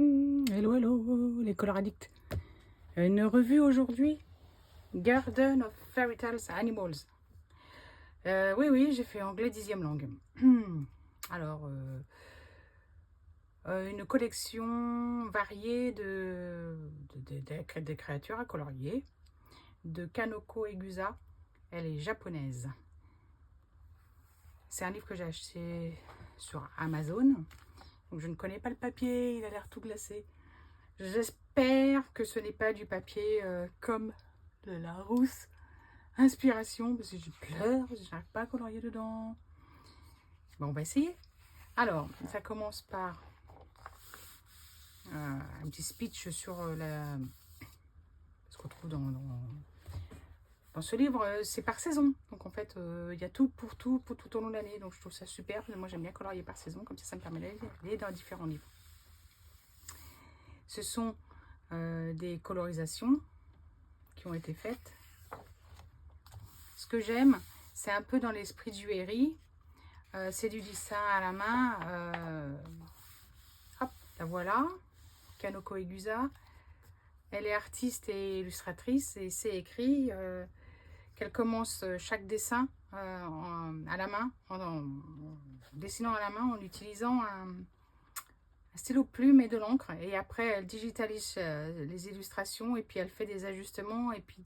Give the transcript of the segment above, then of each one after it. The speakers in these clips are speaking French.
Hello, hello, les color addicts. Une revue aujourd'hui, Garden of Fairy Tales Animals. Oui, j'ai fait anglais 10e langue. Alors, une collection variée de créatures à colorier, de Kanoko Egusa. Elle est japonaise. C'est un livre que j'ai acheté sur Amazon. Donc je ne connais pas le papier, il a l'air tout glacé. J'espère que ce n'est pas du papier comme de la rousse inspiration, parce que j'ai peur, je n'arrive pas à colorier dedans. Bon, on va essayer. Alors, ça commence par un petit speech sur ce qu'on trouve dans ce livre. C'est par saison, donc en fait, il y a tout pour tout au long de l'année, donc je trouve ça super. Moi, j'aime bien colorier par saison, comme ça me permet d'aller dans différents livres. Ce sont des colorisations qui ont été faites. Ce que j'aime, c'est un peu dans l'esprit du Herri. C'est du dessin à la main. Hop, la voilà. Kanoko Egusa. Elle est artiste et illustratrice et c'est écrit qu'elle commence chaque dessin à la main, en dessinant à la main en utilisant un stylo plume et de l'encre. Et après, elle digitalise les illustrations et puis elle fait des ajustements et puis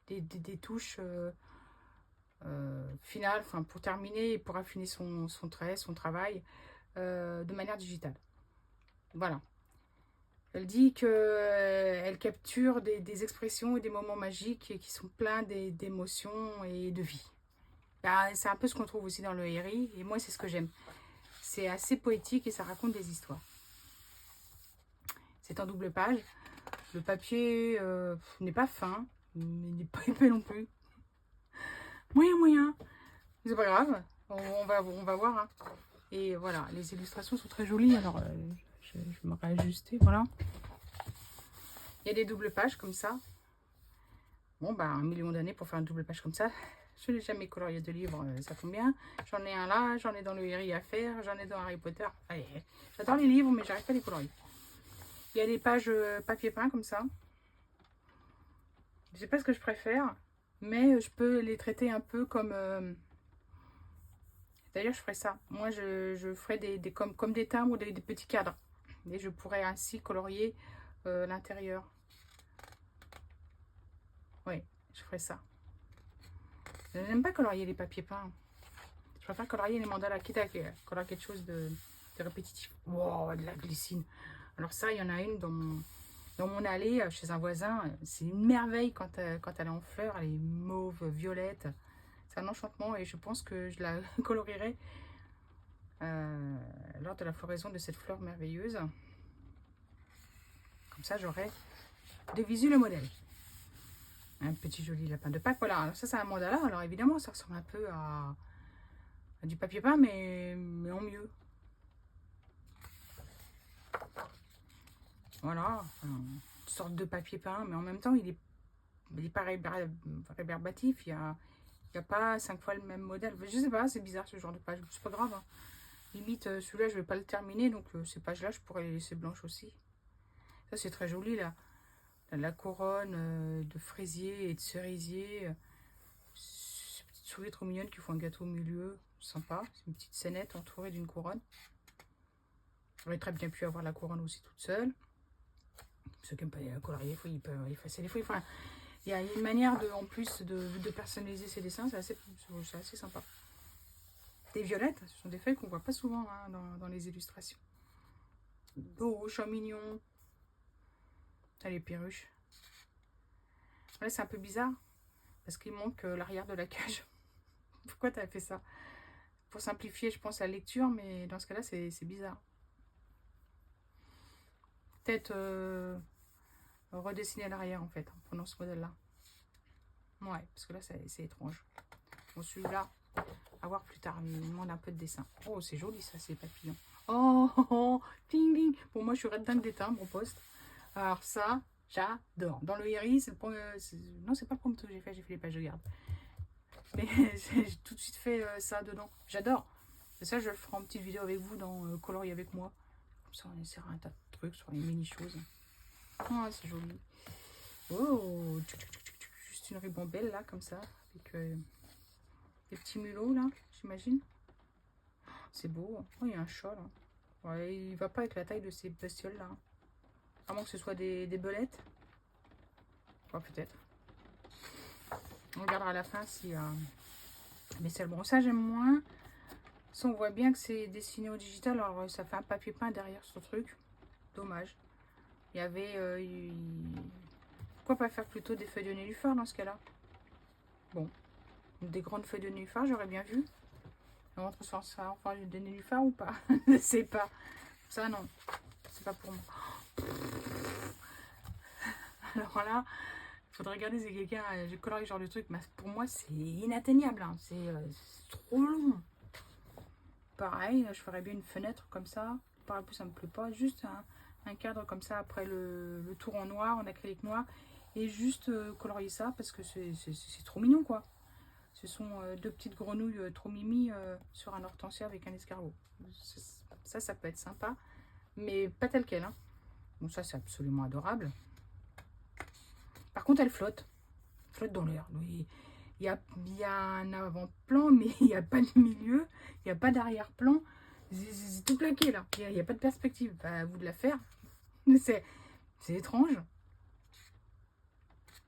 des touches finales, enfin pour terminer et pour affiner son trait, son travail de manière digitale. Voilà. Elle dit qu'elle capture des expressions et des moments magiques qui sont pleins d'émotions et de vie. Bah, c'est un peu ce qu'on trouve aussi dans le Herri et moi c'est ce que j'aime. C'est assez poétique et ça raconte des histoires. C'est en double page. Le papier n'est pas fin, mais n'est pas épais non plus. Moyen. C'est pas grave, on va voir. Hein. Et voilà, les illustrations sont très jolies. Alors, je vais me réajuster, voilà. Il y a des doubles pages comme ça. Bon, bah, 1 million d'années pour faire une double page comme ça. Je n'ai jamais colorié de livre, ça tombe bien. J'en ai un là, j'en ai dans le Herri à faire, j'en ai dans Harry Potter. Allez, j'adore les livres, mais j'arrive pas à les colorier. Il y a des pages papier peint comme ça. Je sais pas ce que je préfère, mais je peux les traiter un peu comme... D'ailleurs, je ferai ça. Moi, je ferai comme des timbres ou des petits cadres. Et je pourrais ainsi colorier l'intérieur. Oui, je ferai ça. Je n'aime pas colorier les papiers peints. Je préfère colorier les mandalas, quitte à colorier quelque chose de répétitif. Wow, de la glycine. Alors ça, il y en a une dans mon allée, chez un voisin. C'est une merveille quand elle est en fleurs. Elle est mauve, violette. C'est un enchantement et je pense que je la colorierai lors de la floraison de cette fleur merveilleuse. Comme ça, j'aurai de visu le modèle. Un petit joli lapin de Pâques. Voilà, alors ça, c'est un mandala. Alors évidemment, ça ressemble un peu à du papier peint, mais en mieux. Voilà, une sorte de papier peint, mais en même temps, il est pas rébarbatif. Il y a pas 5 fois le même modèle. Je sais pas, c'est bizarre ce genre de page. C'est pas grave. Hein. Limite, celui-là, je vais pas le terminer, donc ces pages-là, je pourrais les laisser blanches aussi. Ça, c'est très joli, là. La couronne de fraisier et de cerisier. Ces petites souris trop mignonnes qui font un gâteau au milieu. Sympa. C'est une petite scénette entourée d'une couronne. J'aurais très bien pu avoir la couronne aussi toute seule. Ceux qui n'aiment pas colorier, il peut effacer les fouilles. Enfin, il y a une manière en plus de personnaliser ses dessins. C'est assez sympa. Des violettes, ce sont des feuilles qu'on voit pas souvent hein, dans les illustrations. Oh, chat mignon. Ah, les perruches. Là, c'est un peu bizarre. Parce qu'il manque l'arrière de la cage. Pourquoi tu as fait ça? Pour simplifier, je pense, la lecture, mais dans ce cas-là, c'est bizarre. Peut-être redessiner l'arrière, en fait, en prenant ce modèle-là. Ouais, parce que là, c'est étrange. Bon, celui-là, à voir plus tard. Il me demande un peu de dessin. Oh, c'est joli, ça, ces papillons. Oh, ding, ding. Bon, moi, je suis red dingue des timbres au poste. Alors ça, j'adore. Dans le Herri, c'est le premier... Non, c'est pas le premier truc que j'ai fait les pages de garde. Mais j'ai tout de suite fait ça dedans. J'adore. Et ça, je le ferai en petite vidéo avec vous dans Colorier avec moi. ça, on essaiera un tas de trucs sur les mini-choses. Oh, c'est joli. Oh, juste une ribambelle, là, comme ça, avec des petits mulots, là, j'imagine. C'est beau. Oh, il y a un chat, là. Ouais, il va pas avec la taille de ces bestioles-là. À moins que ce soit des belettes. Ouais, peut-être. On regardera à la fin si... Mais c'est bon, ça j'aime moins. Ça, on voit bien que c'est dessiné au digital. Alors, ça fait un papier peint derrière ce truc. Dommage. Il y avait... Pourquoi pas faire plutôt des feuilles de nénuphar dans ce cas-là? Bon. Des grandes feuilles de nénuphar, j'aurais bien vu. On transforme ça en feuilles de nénuphar ou pas? Je ne sais pas. Ça, non. C'est pas pour moi. Alors là, il faudrait regarder si quelqu'un j'ai coloré ce genre de truc. Mais pour moi, c'est inatteignable. Hein. C'est trop long. Pareil, je ferais bien une fenêtre comme ça. Par exemple, ça me plaît pas. Juste un cadre comme ça après le tour en noir, en acrylique noir. Et juste colorier ça parce que c'est trop mignon, quoi. Ce sont deux petites grenouilles trop mimi sur un hortensia avec un escargot. Ça peut être sympa. Mais pas tel quel. Hein. Bon, ça, c'est absolument adorable. Par contre, elle flotte. Elle flotte dans l'air. Il y a un avant-plan, mais il n'y a pas de milieu. Il n'y a pas d'arrière-plan. C'est tout plaqué, là. Il n'y a pas de perspective. Bah, à vous de la faire. C'est étrange.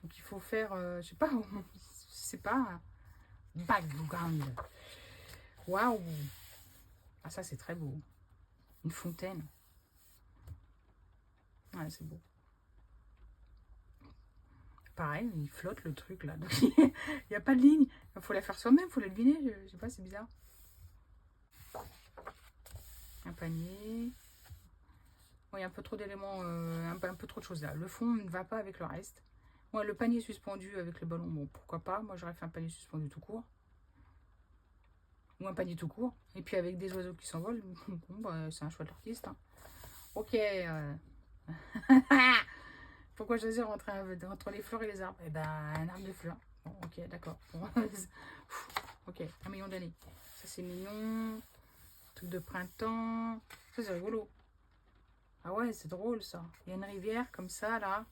Donc, il faut faire, je sais pas, background. Waouh. Ah, ça, c'est très beau. Une fontaine. Ouais, c'est beau. Pareil, il flotte le truc là. Donc, il n'y a pas de ligne. Il faut la faire soi-même, il faut la deviner. Je sais pas, c'est bizarre. Un panier. Oui, un peu trop d'éléments, un peu trop de choses là. Le fond ne va pas avec le reste. Moi, le panier suspendu avec le ballon, bon, pourquoi pas. Moi, j'aurais fait un panier suspendu tout court. Ou un panier tout court. Et puis avec des oiseaux qui s'envolent. Bon, bah, c'est un choix de l'artiste. Hein. Ok. Pourquoi choisir entre les fleurs et les arbres? Eh ben, un arbre de fleurs. Bon, ok, d'accord. Bon. Ok, 1 million d'années. Ça, c'est mignon. Truc de printemps. Ça, c'est rigolo. Ah ouais, c'est drôle, ça. Il y a une rivière comme ça, là.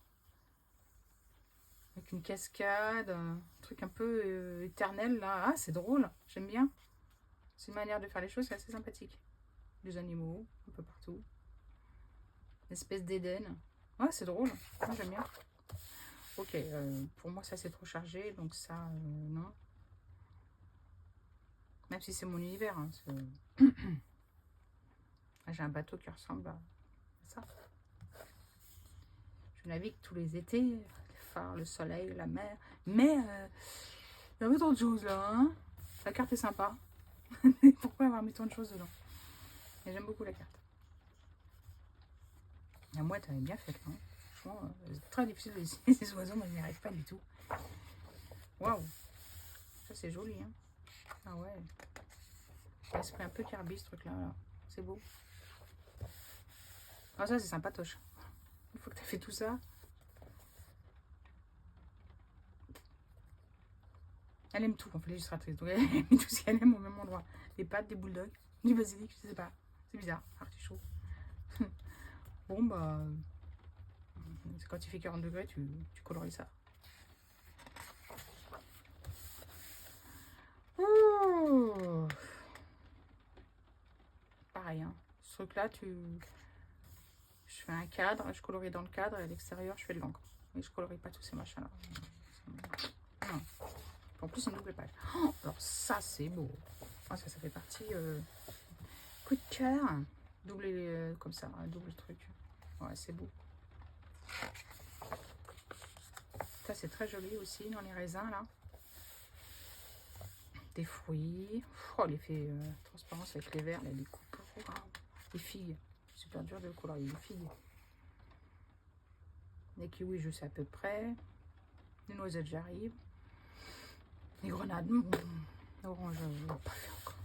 Avec une cascade. Un truc un peu éternel, là. Ah, c'est drôle. J'aime bien. C'est une manière de faire les choses, c'est assez sympathique. Des animaux, un peu partout. Une espèce d'Éden. Ouais, c'est drôle. Moi, j'aime bien. Ok, pour moi, ça, c'est trop chargé. Donc ça, non. Même si c'est mon univers. Hein, j'ai un bateau qui ressemble à ça. Je navigue tous les étés. Les phares, le soleil, la mer. Mais il y a autant de choses, là. Hein. La carte est sympa. Pourquoi avoir mis tant de choses dedans? Et j'aime beaucoup la carte. La mouette, elle est bien faite. Hein. Franchement, c'est très difficile de dessiner ces oiseaux, mais je n'y arrive pas du tout. Waouh! Ça, c'est joli. Hein. Ah ouais. L'esprit un peu Kirby, ce truc-là. Là. C'est beau. Ah, ça, c'est sympatoche. Une fois que tu as fait tout ça. Elle aime tout, en fait, l'illustratrice. Donc, elle aime tout ce qu'elle aime au même endroit. Des pâtes, des bulldogs, du basilic, je sais pas. C'est bizarre. Artichaut. Bon, bah. Quand il fait 40 degrés, tu colories ça. Oh, pareil, hein. Ce truc-là, je fais un cadre, je colorie dans le cadre et à l'extérieur, je fais de l'encre. Mais je colorie pas tous ces machins-là. Non. En plus, c'est une double page. Oh, alors ça, c'est beau. Oh, ça fait partie coup de cœur. Double comme ça, un double truc. Ouais, c'est beau. Ça, c'est très joli aussi dans les raisins, là. Des fruits. Oh, l'effet transparence avec les verts, là, les coupes. Oh, les figues. Super dur de colorier les figues. Les kiwis, je sais à peu près. Les noisettes, j'arrive. Les grenades. Orange, je ne l'ai pas fait encore.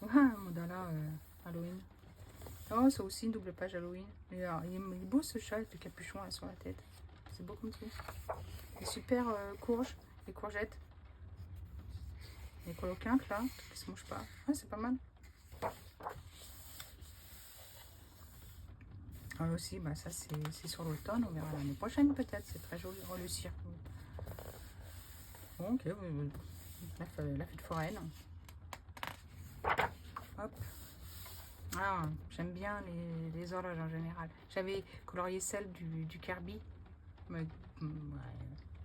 Ah, mandala Halloween. Oh, c'est aussi une double page Halloween. Il est beau ce chat avec le capuchon là, sur la tête. C'est beau comme tout. Les super courges, les courgettes. Les coloquintes là, qui se mangent pas. Ouais, c'est pas mal. Aussi, bah, ça c'est sur l'automne, on verra l'année prochaine peut-être. C'est très joli, oh, le cirque. Bon, ok, la fête foraine. Hop. Ah, j'aime bien les horloges en général. J'avais colorié celle du Kirby. Mais, ouais,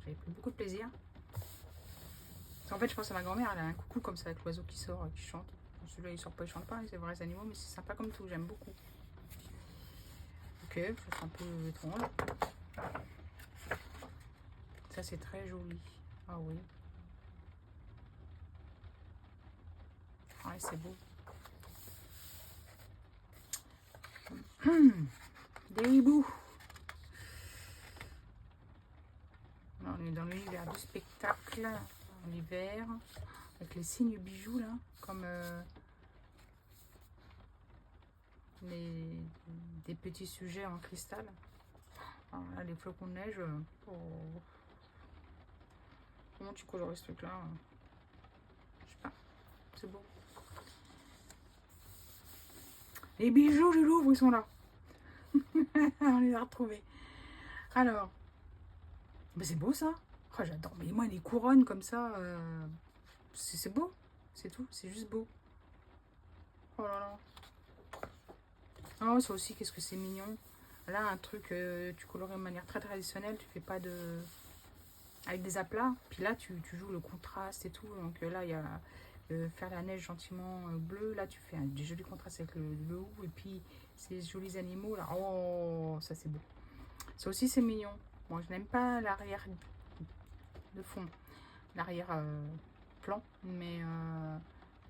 j'avais pris beaucoup de plaisir. En fait, je pense à ma grand-mère, elle a un coucou comme ça avec l'oiseau qui sort, qui chante. Celui-là, il sort pas, il chante pas, c'est vrais animaux, mais c'est sympa comme tout, j'aime beaucoup. Ok, ça c'est un peu étrange. Ça, c'est très joli. Ah oui. Ah, c'est beau. Des hiboux. Là, on est dans l'univers du spectacle, en hiver, avec les signes bijoux, là, comme des petits sujets en cristal. Alors là, les flocons de neige. Oh. Comment tu colories ce truc-là? Je sais pas. C'est beau. Les bijoux, je l'ouvre, ils sont là. On les a retrouvés. Alors, bah c'est beau ça. Oh, j'adore. Mais moi, les couronnes comme ça, c'est beau. C'est tout. C'est juste beau. Oh là là. Oh, ça aussi, qu'est-ce que c'est mignon. Là, un truc, tu colories de manière très traditionnelle. Tu fais pas de... avec des aplats. Puis là, tu joues le contraste et tout. Donc là, il y a faire la neige gentiment bleue. Là, tu fais des jolis contrastes avec le haut. Et puis, ces jolis animaux là. Oh, ça c'est beau. Ça aussi, c'est mignon. Moi, je n'aime pas l'arrière de fond. L'arrière plan. Mais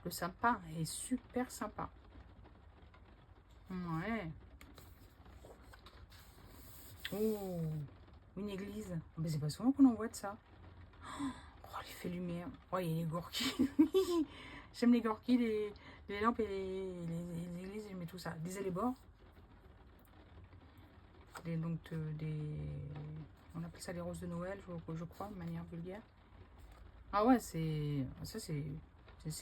le sympa est super sympa. Ouais. Oh, une église. Mais c'est pas souvent qu'on en voit de ça. Oh, l'effet lumière. Oh, il y a les gorky. J'aime les gorky, les lampes et les églises, je mets tout ça. Les bords. Donc, on appelle ça les roses de Noël, je crois, de manière vulgaire. Ah ouais, c'est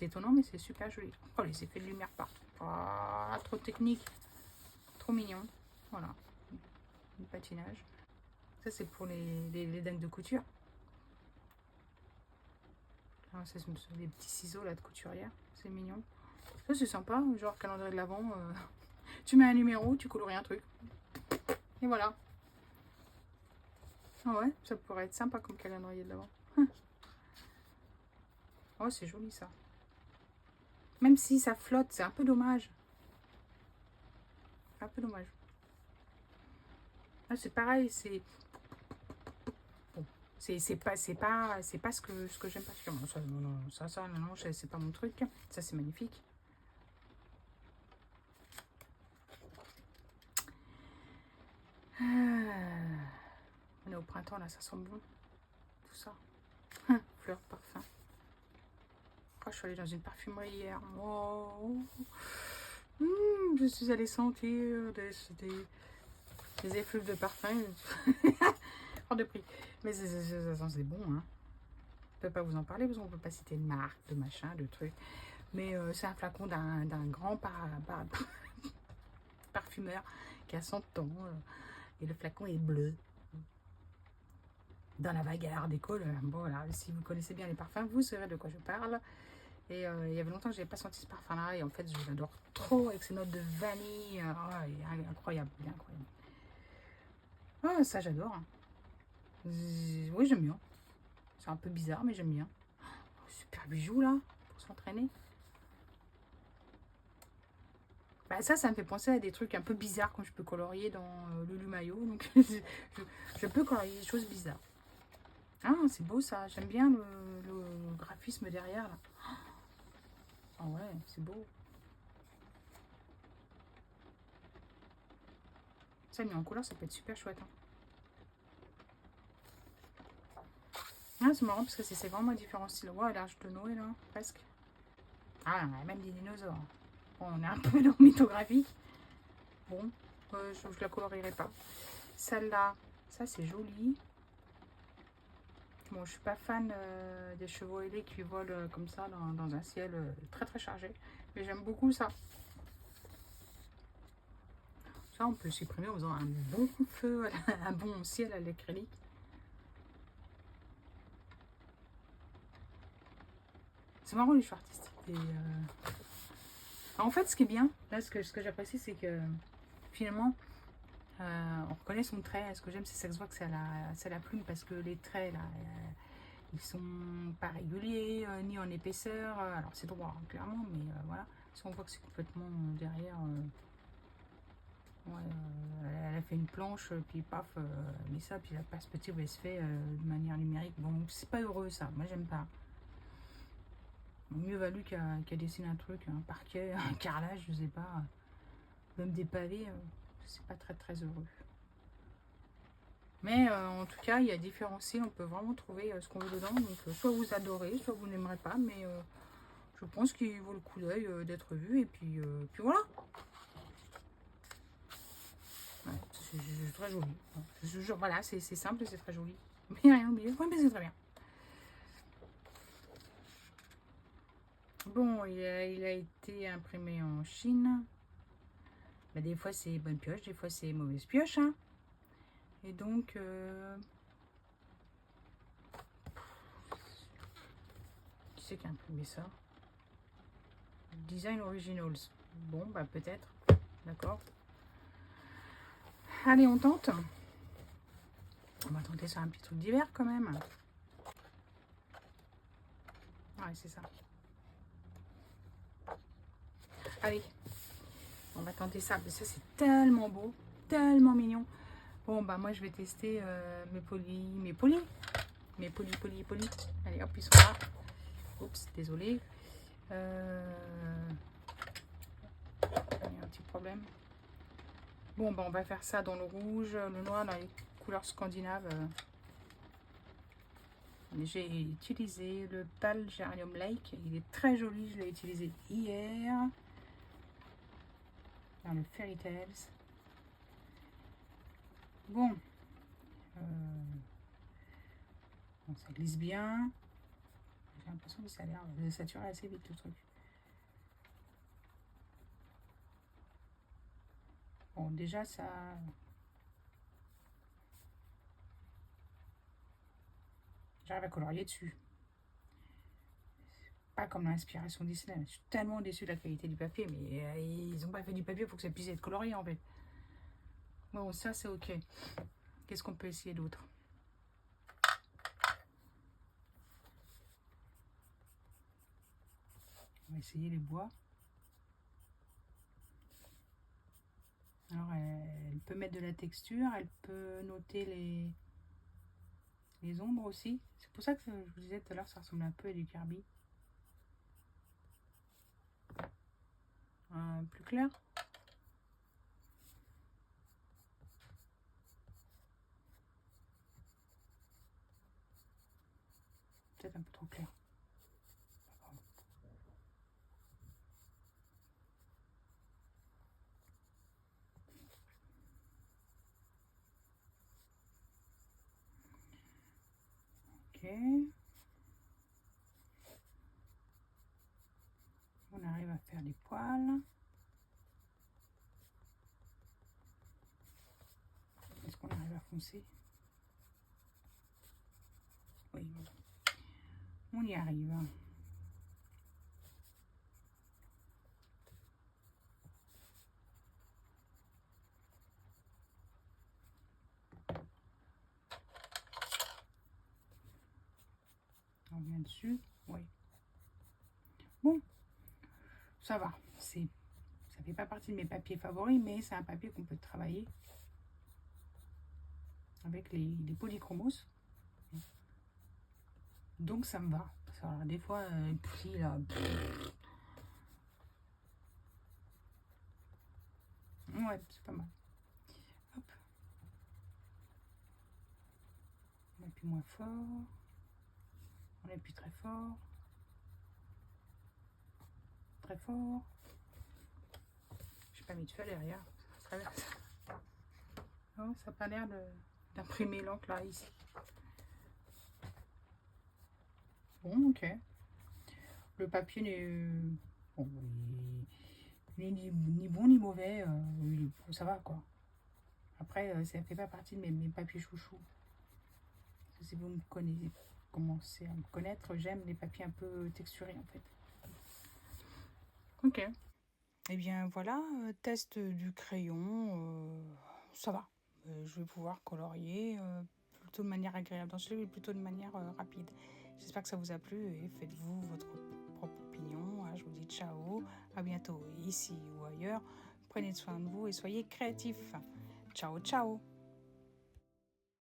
étonnant, mais c'est super joli. Oh, les effets de lumière partout. Oh, trop technique. Trop mignon. Voilà. Le patinage. Ça, c'est pour les dingues de couture. Ah, c'est des petits ciseaux là de couturière. C'est mignon. Ça, c'est sympa. Genre calendrier de l'Avent. Tu mets un numéro, tu colories un truc. Et voilà. Ah ouais, ça pourrait être sympa comme calendrier de l'Avent. Oh, c'est joli ça. Même si ça flotte, c'est un peu dommage. Un peu dommage. Ah, c'est pareil, c'est... Bon, c'est pas ce que j'aime particulièrement. Ça, non, c'est pas mon truc. Ça, c'est magnifique. On est au printemps, là, ça sent bon. Tout ça. Fleurs, parfum. Oh, je suis allée dans une parfumerie hier. Oh. Je suis allée sentir des effluves de parfum. Hors de prix. Mais c'est bon, hein. Je ne peux pas vous en parler parce qu'on ne peut pas citer de marque, de machin, de trucs. Mais c'est un flacon d'un grand parfumeur qui a 100 ans. Et le flacon est bleu. Dans la bagarre des couleurs. Bon, voilà, si vous connaissez bien les parfums, vous saurez de quoi je parle. Et il y avait longtemps que je n'avais pas senti ce parfum-là. Et en fait, je l'adore trop avec ses notes de vanille. Oh, il est incroyable, il est incroyable. Ah, ça, j'adore. Oui, j'aime bien. C'est un peu bizarre, mais j'aime bien. Oh, super bijou, là, pour s'entraîner. Bah, ça me fait penser à des trucs un peu bizarres quand je peux colorier dans Lulu Maillot. Donc, je peux colorier des choses bizarres. Ah, c'est beau, ça. J'aime bien le graphisme derrière, là. Ah ouais, c'est beau. Ça, mis en couleur, ça peut être super chouette. Hein. Ah, c'est marrant parce que c'est vraiment différents styles. Ouais, l'arche de Noé, là, presque. Ah, on a même des dinosaures. Bon, on est un peu dans le mythographique. Bon, je la colorierai pas. Celle-là, ça, c'est joli. Bon, je suis pas fan des chevaux ailés qui volent comme ça dans un ciel très très chargé. Mais j'aime beaucoup ça. Ça, on peut supprimer en faisant un bon feu, un bon ciel à l'acrylique. C'est marrant les choix artistiques. En fait, ce qui est bien, là, ce que j'apprécie, c'est que finalement, on reconnaît son trait. Ce que j'aime, c'est que ça se voit que c'est la plume, parce que les traits, là, ils sont pas réguliers, ni en épaisseur. Alors, c'est droit, hein, clairement, mais voilà. Si on voit que c'est complètement derrière... ouais, elle a fait une planche, puis paf, mais ça, puis la perspective, elle se fait de manière numérique. Bon, c'est pas heureux, ça. Moi, j'aime pas. Mieux valu qu'à dessiner un truc, un parquet, un carrelage, je sais pas. Même des pavés, c'est pas très très heureux. Mais en tout cas, il y a différents styles, on peut vraiment trouver ce qu'on veut dedans. Donc soit vous adorez, soit vous n'aimerez pas, mais je pense qu'il vaut le coup d'œil d'être vu. Et puis voilà. Ouais, c'est très joli. Voilà, c'est simple, c'est très joli. Mais rien oublié. Ouais, mais c'est très bien. Bon, il a été imprimé en Chine. Bah, des fois c'est bonne pioche, des fois c'est mauvaise pioche. Hein. Et donc, qui c'est qui a imprimé ça? Design Originals. Bon, bah peut-être. D'accord. Allez, on tente. On va tenter sur un petit truc d'hiver quand même. Ouais, c'est ça. Allez, on va tenter ça. Mais ça, c'est tellement beau, tellement mignon. Bon, bah moi, je vais tester mes polis. Allez, hop, ils sont là. Oups, désolé. Il y a un petit problème. Bon, bah on va faire ça dans le rouge, le noir, dans les couleurs scandinaves. J'ai utilisé le Pal Geranium Lake. Il est très joli, je l'ai utilisé hier. Dans le Fairy Tales. Bon. Bon, ça glisse bien. J'ai l'impression que ça a l'air de saturer assez vite le truc. Bon, déjà ça... J'arrive à colorier dessus. Pas comme l'inspiration Disney. Je suis tellement déçue de la qualité du papier, mais ils n'ont pas fait du papier pour que ça puisse être colorié en fait. Bon, ça c'est ok. Qu'est-ce qu'on peut essayer d'autre? On va essayer les bois. Alors, elle peut mettre de la texture, elle peut noter les ombres aussi. C'est pour ça que je vous disais tout à l'heure, ça ressemble un peu à du Kirby. Plus clair. Peut-être un peu trop clair. Ok. On arrive à faire des poils. Est-ce qu'on arrive à foncer? Oui. On y arrive. On vient dessus. Oui. Bon. Ça va. Ça fait pas partie de mes papiers favoris, mais c'est un papier qu'on peut travailler avec les polychromos. Donc ça me va. Alors, des fois, puis là. Ouais, c'est pas mal. Hop. On appuie moins fort. On appuie très fort. Très fort. J'ai pas mis de feu derrière. Non, ça n'a pas l'air d'imprimer l'encre là, ici. Bon, ok. Le papier n'est... Bon, ni bon ni mauvais, ça va quoi. Après, ça fait pas partie de mes papiers chouchous. Si vous me connaissez, commencez à me connaître, j'aime les papiers un peu texturés en fait. Ok. Et bien voilà, test du crayon, ça va. Je vais pouvoir colorier plutôt de manière agréable dans ce livre, mais plutôt de manière rapide. J'espère que ça vous a plu et faites-vous votre propre opinion. Je vous dis ciao, à bientôt ici ou ailleurs. Prenez soin de vous et soyez créatifs. Ciao, ciao.